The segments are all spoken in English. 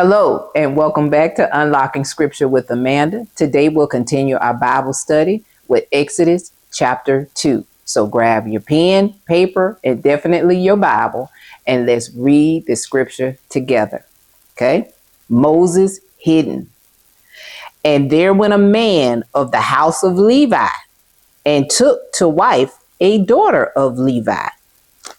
Hello, and welcome back to Unlocking Scripture with Amanda. Today we'll continue our Bible study with Exodus chapter 2. So grab your pen, paper, and definitely your Bible, and let's read the scripture together. Okay? Moses hidden. And there went a man of the house of Levi, and took to wife a daughter of Levi.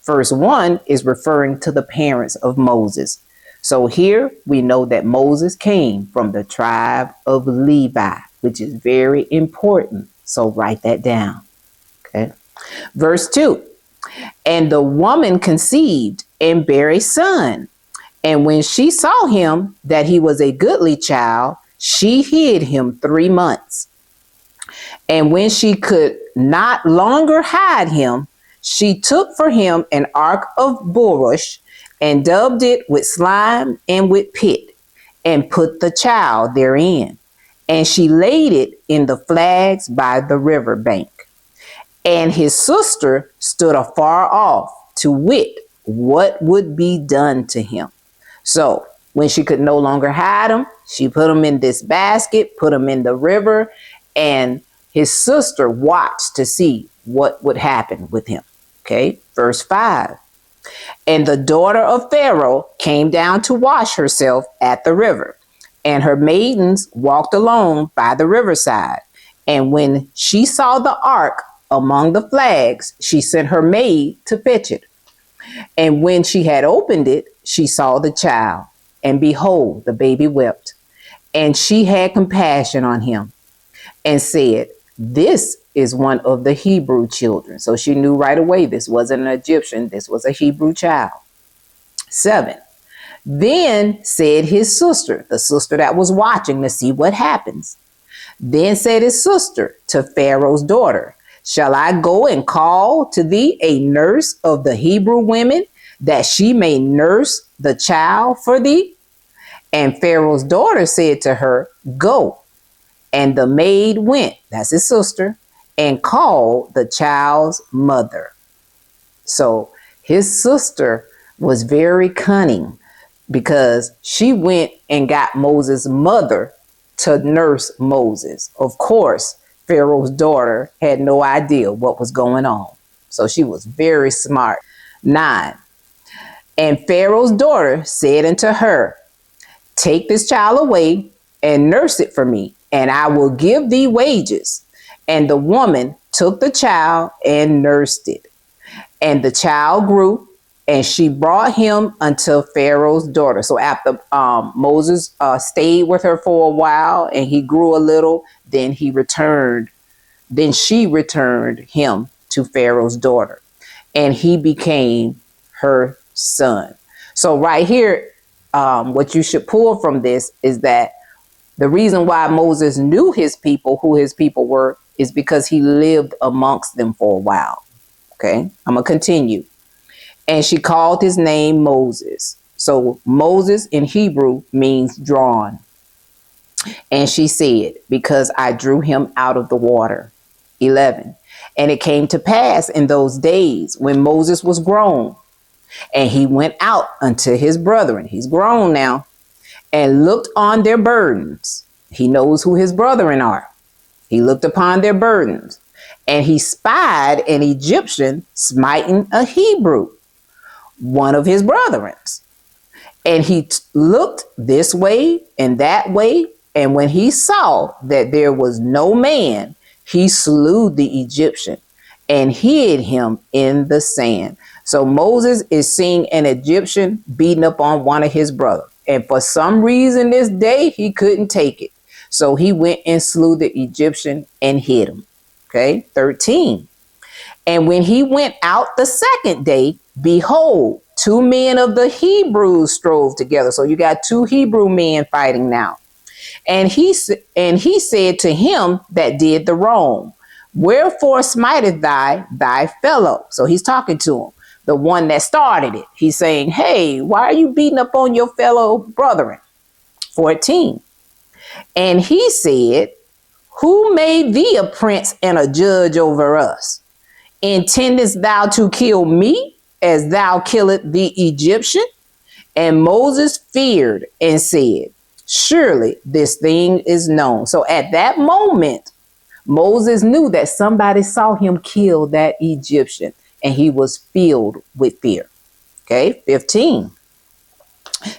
Verse 1 is referring to the parents of Moses. So here we know that Moses came from the tribe of Levi, which is very important. So write that down. Okay. Verse 2. And the woman conceived and bare a son. And when she saw him that he was a goodly child, she hid him 3 months. And when she could not longer hide him, she took for him an ark of bulrush and daubed it with slime and with pit, and put the child therein. And she laid it in the flags by the river bank. And his sister stood afar off to wit what would be done to him. So when she could no longer hide him, she put him in this basket, put him in the river, and his sister watched to see what would happen with him. Okay, verse 5. And the daughter of Pharaoh came down to wash herself at the river, and her maidens walked along by the riverside. And when she saw the ark among the flags, she sent her maid to fetch it. And when she had opened it, she saw the child, and behold, the baby wept. And she had compassion on him and said, "This is one of the Hebrew children." So she knew right away this wasn't an Egyptian, this was a Hebrew child. 7. Then said his sister, the sister that was watching to see what happens. Then said his sister to Pharaoh's daughter, "Shall I go and call to thee a nurse of the Hebrew women, that she may nurse the child for thee?" And Pharaoh's daughter said to her, "Go." And the maid went, that's his sister, and called the child's mother. So his sister was very cunning, because she went and got Moses' mother to nurse Moses. Of course, Pharaoh's daughter had no idea what was going on. So she was very smart. 9. And Pharaoh's daughter said unto her, "Take this child away and nurse it for me, and I will give thee wages." And the woman took the child and nursed it. And the child grew, and she brought him unto Pharaoh's daughter. So after Moses stayed with her for a while, and he grew a little, then she returned him to Pharaoh's daughter, and he became her son. So right here, what you should pull from this is that the reason why Moses knew his people, who his people were, is because he lived amongst them for a while. Okay, I'm going to continue. And she called his name Moses. So Moses in Hebrew means drawn. And she said, "Because I drew him out of the water." 11. And it came to pass in those days when Moses was grown, and he went out unto his brethren. He's grown now. And looked on their burdens. He knows who his brethren are. He looked upon their burdens, and he spied an Egyptian smiting a Hebrew, one of his brethren. And he looked this way and that way, and when he saw that there was no man, he slew the Egyptian and hid him in the sand. So Moses is seeing an Egyptian beating up on one of his brothers. And for some reason this day, he couldn't take it. So he went and slew the Egyptian and hid him. Okay, 13. And when he went out the second day, behold, 2 men of the Hebrews strove together. So you got 2 Hebrew men fighting now. And he said to him that did the wrong, "Wherefore smiteth thy fellow?" So he's talking to him, the one that started it. He's saying, "Hey, why are you beating up on your fellow brethren?" 14. And he said, "Who made thee a prince and a judge over us? Intendest thou to kill me as thou killest the Egyptian?" And Moses feared and said, surely this thing is known. So at that moment, Moses knew that somebody saw him kill that Egyptian, and he was filled with fear. Okay, 15.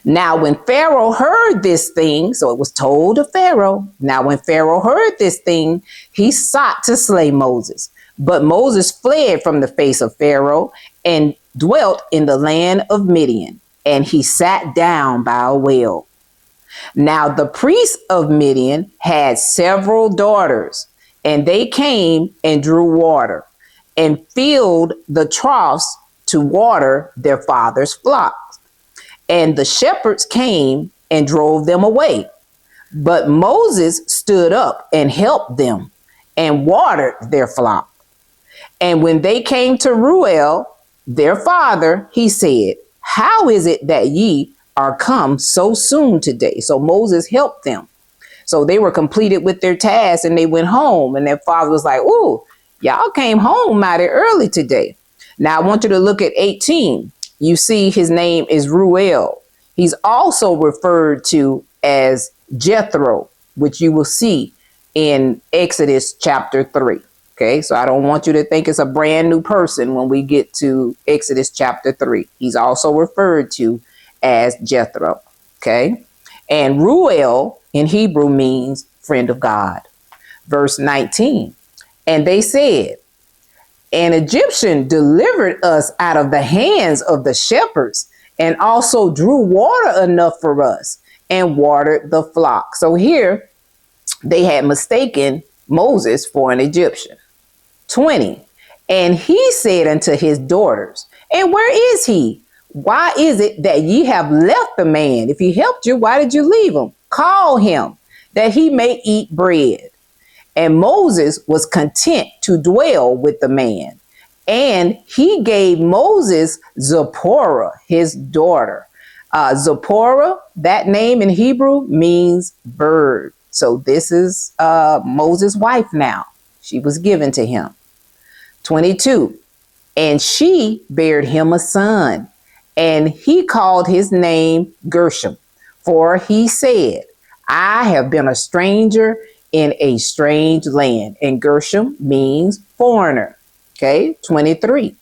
Now, when Pharaoh heard this thing, so it was told to Pharaoh. Now, when Pharaoh heard this thing, he sought to slay Moses. But Moses fled from the face of Pharaoh and dwelt in the land of Midian, and he sat down by a well. Now, the priest of Midian had several daughters, and they came and drew water and filled the troughs to water their father's flocks. And the shepherds came and drove them away. But Moses stood up and helped them and watered their flock. And when they came to Ruel, their father, he said, how is it that ye are come so soon today? So Moses helped them. So they were completed with their task and they went home. And their father was like, ooh, y'all came home mighty early today. Now I want you to look at 18. You see his name is Ruel. He's also referred to as Jethro, which you will see in Exodus chapter 3. Okay, so I don't want you to think it's a brand new person when we get to Exodus chapter 3. He's also referred to as Jethro. Okay, and Ruel in Hebrew means friend of God. Verse 19, and they said, an Egyptian delivered us out of the hands of the shepherds and also drew water enough for us and watered the flock. So here they had mistaken Moses for an Egyptian. 20, and he said unto his daughters, and where is he? Why is it that ye have left the man? If he helped you, why did you leave him? Call him that he may eat bread. And Moses was content to dwell with the man. And he gave Moses Zipporah, his daughter. Zipporah, that name in Hebrew means bird. So this is Moses' wife now. She was given to him. 22, and she bare him a son, and he called his name Gershom, for he said, I have been a stranger in a strange land. And Gershom means foreigner. Okay, 23.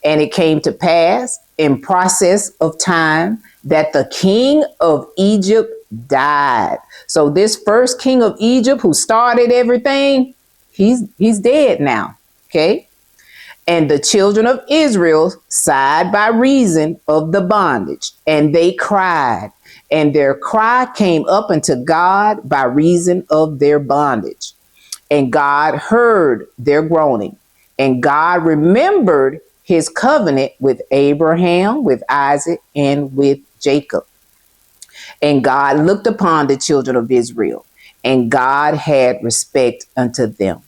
And it came to pass in process of time that the king of Egypt died. So this first king of Egypt who started everything, he's dead now. Okay. And the children of Israel sighed by reason of the bondage, and they cried, and their cry came up unto God by reason of their bondage. And God heard their groaning, and God remembered his covenant with Abraham, with Isaac, and with Jacob. And God looked upon the children of Israel, and God had respect unto them.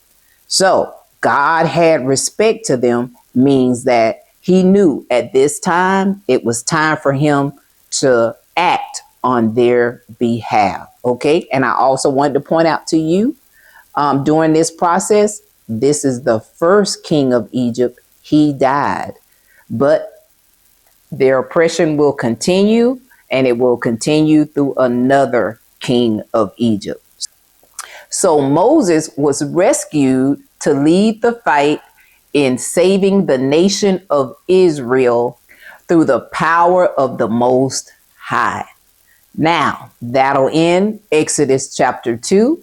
So God had respect to them means that he knew at this time it was time for him to act on their behalf. Okay. And I also wanted to point out to you during this process, this is the first king of Egypt. He died, but their oppression will continue, and it will continue through another king of Egypt. So Moses was rescued to lead the fight in saving the nation of Israel through the power of the Most High. Now, that'll end Exodus chapter 2.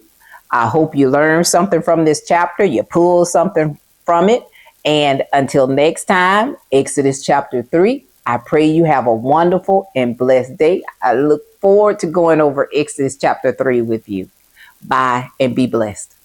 I hope you learned something from this chapter. You pulled something from it. And until next time, Exodus chapter 3, I pray you have a wonderful and blessed day. I look forward to going over Exodus chapter 3 with you. Bye and be blessed.